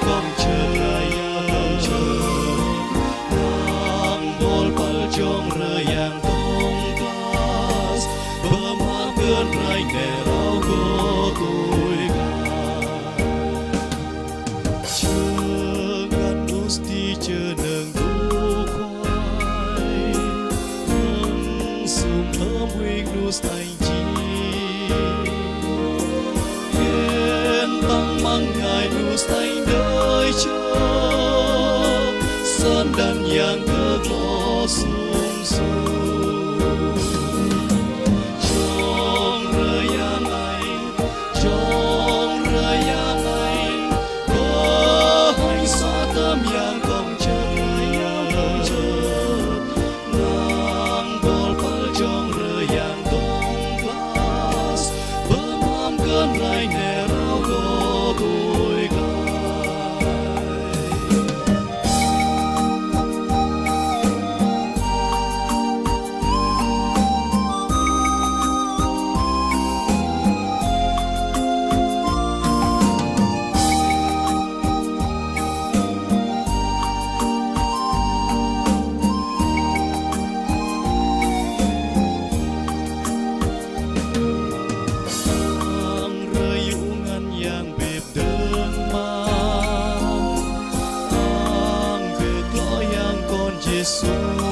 con chờ raya con chờ nang bol pal jong rayang tong klas bơm cơn rai nè rau go tôi ga chờ gan musti chờ nâng du khoai nâng sum thơm huynh nus thành chi yên tăng mang ngài nus thành đời chờ sơn đan yang cơ lo sung sung trong raya ngày có hay xa tâm yang công chờ nang bol pal trong raya tong klas bơm cơn rai nè rau go tôi gai Jesus